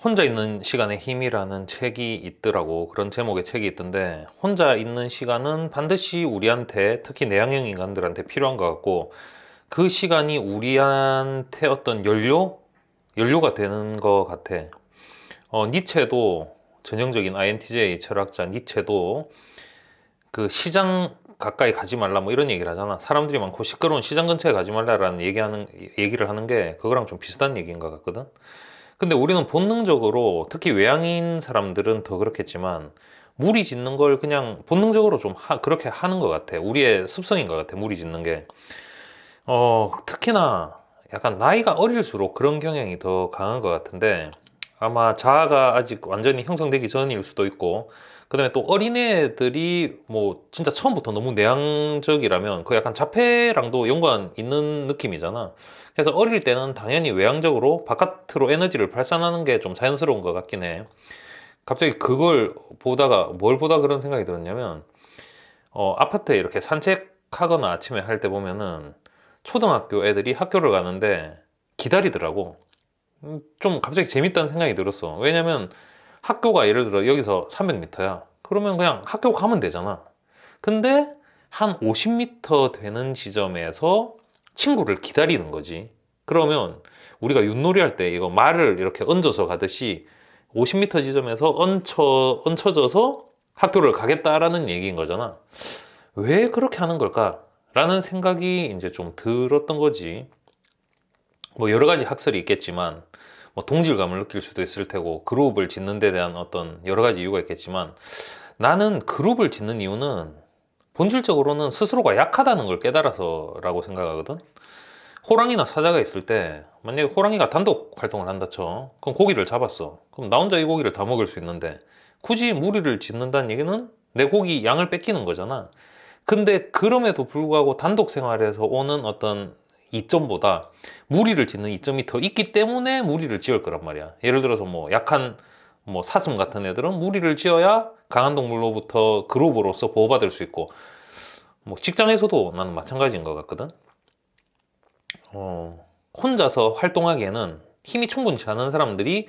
혼자 있는 시간의 힘이라는 책이 있더라고. 그런 제목의 책이 있던데, 혼자 있는 시간은 반드시 우리한테, 특히 내향형 인간들한테 필요한 것 같고, 그 시간이 우리한테 어떤 연료가 되는 것 같아. 니체도, 전형적인 INTJ 철학자 니체도 그 시장 가까이 가지 말라 뭐 이런 얘기를 하잖아. 사람들이 많고 시끄러운 시장 근처에 가지 말라라는 얘기를 하는 게 그거랑 좀 비슷한 얘기인 것 같거든. 근데 우리는 본능적으로, 특히 외향인 사람들은 더 그렇겠지만, 무리 짓는 걸 그냥 본능적으로 좀 그렇게 하는 것 같아. 우리의 습성인 것 같아, 무리 짓는 게. 특히나 약간 나이가 어릴수록 그런 경향이 더 강한 것 같은데, 아마 자아가 아직 완전히 형성되기 전일 수도 있고, 그 다음에 또 어린애들이 뭐 진짜 처음부터 너무 내향적이라면 그 약간 자폐랑도 연관 있는 느낌이잖아. 그래서 어릴 때는 당연히 외향적으로 바깥으로 에너지를 발산하는 게 좀 자연스러운 것 같긴 해. 갑자기 그걸 보다가 뭘 보다 그런 생각이 들었냐면, 아파트에 이렇게 산책하거나 아침에 할 때 보면은 초등학교 애들이 학교를 가는데 기다리더라고. 좀 갑자기 재밌다는 생각이 들었어. 왜냐면 학교가 예를 들어 여기서 300m야. 그러면 그냥 학교 가면 되잖아. 근데 한 50m 되는 지점에서 친구를 기다리는 거지. 그러면 우리가 윷놀이 할 때 이거 말을 이렇게 얹어서 가듯이 50m 지점에서 얹혀져서 학교를 가겠다라는 얘기인 거잖아. 왜 그렇게 하는 걸까? 라는 생각이 이제 좀 들었던 거지. 뭐 여러 가지 학설이 있겠지만, 뭐 동질감을 느낄 수도 있을 테고, 그룹을 짓는 데 대한 어떤 여러 가지 이유가 있겠지만, 나는 그룹을 짓는 이유는 본질적으로는 스스로가 약하다는 걸 깨달아서라고 생각하거든. 호랑이나 사자가 있을 때 만약에 호랑이가 단독 활동을 한다 쳐. 그럼 고기를 잡았어. 그럼 나 혼자 이 고기를 다 먹을 수 있는데 굳이 무리를 짓는다는 얘기는 내 고기 양을 뺏기는 거잖아. 근데 그럼에도 불구하고 단독 생활에서 오는 어떤 이점보다 무리를 짓는 이점이 더 있기 때문에 무리를 지을 거란 말이야. 예를 들어서 뭐 약한 뭐 사슴 같은 애들은 무리를 지어야 강한 동물로부터 그룹으로서 보호받을 수 있고, 뭐 직장에서도 나는 마찬가지인 것 같거든. 혼자서 활동하기에는 힘이 충분치 않은 사람들이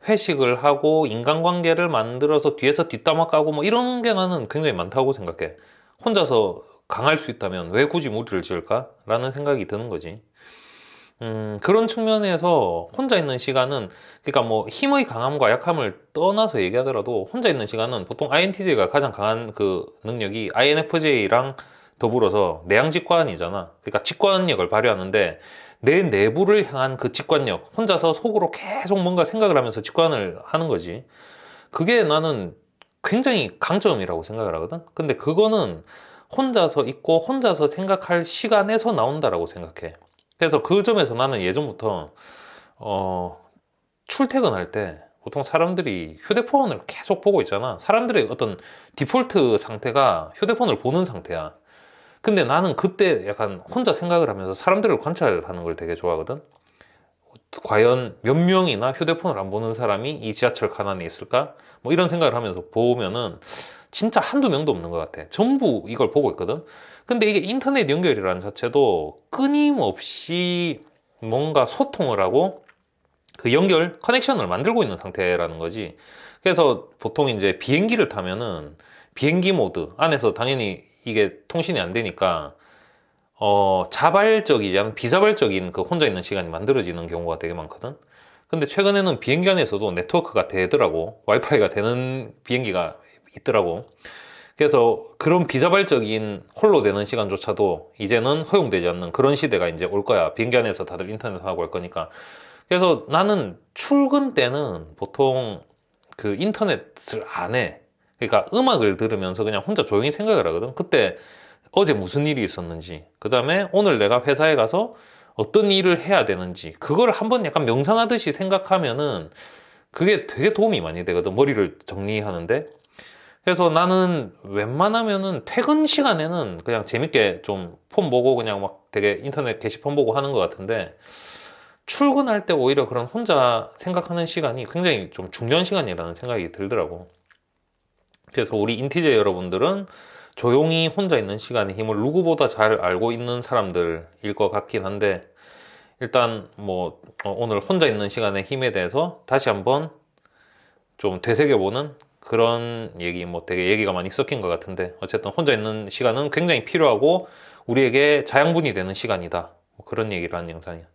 회식을 하고 인간관계를 만들어서 뒤에서 뒷담화 까고 뭐 이런 게 나는 굉장히 많다고 생각해. 혼자서 강할 수 있다면 왜 굳이 무리를 지을까? 라는 생각이 드는 거지. 그런 측면에서 혼자 있는 시간은, 그러니까 뭐 힘의 강함과 약함을 떠나서 얘기하더라도 혼자 있는 시간은 보통 INTJ가 가장 강한 그 능력이 INFJ랑 더불어서 내향직관이잖아. 그러니까 직관력을 발휘하는데 내 내부를 향한 그 직관력, 혼자서 속으로 계속 뭔가 생각을 하면서 직관을 하는 거지. 그게 나는 굉장히 강점이라고 생각을 하거든. 근데 그거는 혼자서 있고 혼자서 생각할 시간에서 나온다라고 생각해. 그래서 그 점에서 나는 예전부터 출퇴근할 때 보통 사람들이 휴대폰을 계속 보고 있잖아. 사람들의 어떤 디폴트 상태가 휴대폰을 보는 상태야. 근데 나는 그때 약간 혼자 생각을 하면서 사람들을 관찰하는 걸 되게 좋아하거든. 과연 몇 명이나 휴대폰을 안 보는 사람이 이 지하철 칸 안에 있을까? 뭐 이런 생각을 하면서 보면은 진짜 한두 명도 없는 것 같아. 전부 이걸 보고 있거든. 근데 이게 인터넷 연결이라는 자체도 끊임없이 뭔가 소통을 하고 그 커넥션을 만들고 있는 상태라는 거지. 그래서 보통 이제 비행기를 타면은 비행기 모드 안에서 당연히 이게 통신이 안 되니까 자발적이지 않은 비자발적인 그 혼자 있는 시간이 만들어지는 경우가 되게 많거든. 근데 최근에는 비행기 안에서도 네트워크가 되더라고. 와이파이가 되는 비행기가 있더라고. 그래서 그런 비자발적인 홀로 되는 시간조차도 이제는 허용되지 않는 그런 시대가 이제 올 거야. 비행기 안에서 다들 인터넷 하고 할 거니까. 그래서 나는 출근 때는 보통 그 인터넷을 안 해. 그러니까 음악을 들으면서 그냥 혼자 조용히 생각을 하거든. 그때 어제 무슨 일이 있었는지, 그 다음에 오늘 내가 회사에 가서 어떤 일을 해야 되는지, 그걸 한번 약간 명상하듯이 생각하면은 그게 되게 도움이 많이 되거든. 머리를 정리하는데. 그래서 나는 웬만하면은 퇴근 시간에는 그냥 재밌게 좀 폰 보고 그냥 막 되게 인터넷 게시판 보고 하는 것 같은데, 출근할 때 오히려 그런 혼자 생각하는 시간이 굉장히 좀 중요한 시간이라는 생각이 들더라고. 그래서 우리 인티제 여러분들은 조용히 혼자 있는 시간의 힘을 누구보다 잘 알고 있는 사람들일 것 같긴 한데, 일단 뭐 오늘 혼자 있는 시간의 힘에 대해서 다시 한번 좀 되새겨보는 그런 얘기, 뭐 되게 얘기가 많이 섞인 것 같은데, 어쨌든 혼자 있는 시간은 굉장히 필요하고 우리에게 자양분이 되는 시간이다. 뭐 그런 얘기를 하는 영상이야.